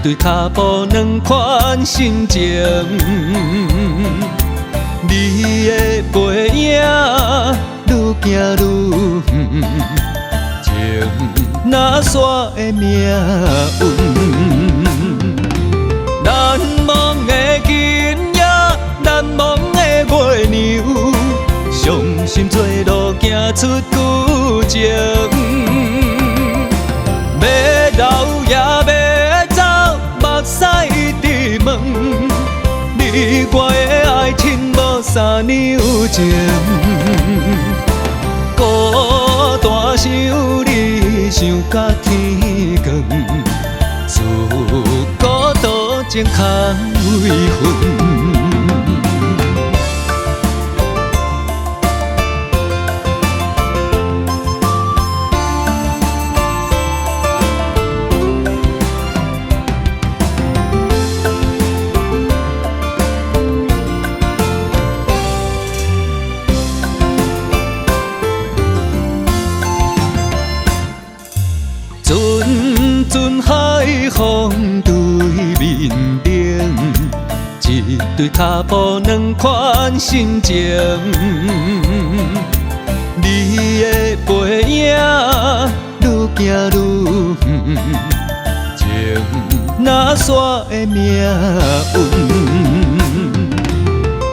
对脚步两款心情。你的背影愈行愈远，情那线的命运。难忘的今夜，难忘的月娘，伤心做路行出旧情。要留也要走，目屎直问，你我的爱情无三两情。孤单想你想甲天光，自孤独情空为魂。阵阵海风对面冷，一对脚步两款心情。你的背影愈行愈远，情那线的命运。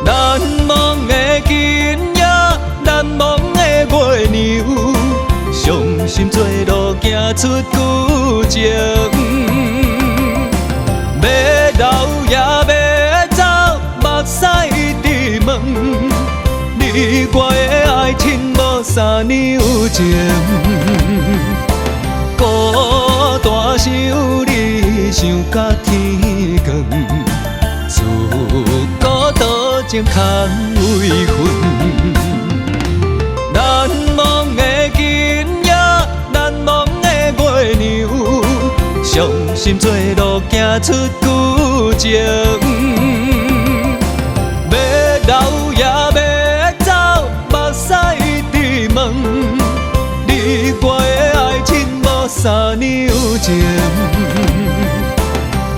难忘的今夜，难忘的月娘，伤心做路行出旧情。要留也要走，目屎直问，你我的爱情无三两情。孤单想你想甲天光，自孤独情空为魂。难忘的今夜，难忘的月娘，伤心做路行出旧情。要留也要走，目屎直问，你我的爱情无三两情。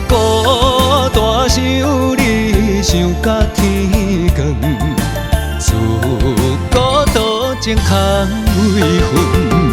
孤单想你想甲天光，自孤独情空为魂。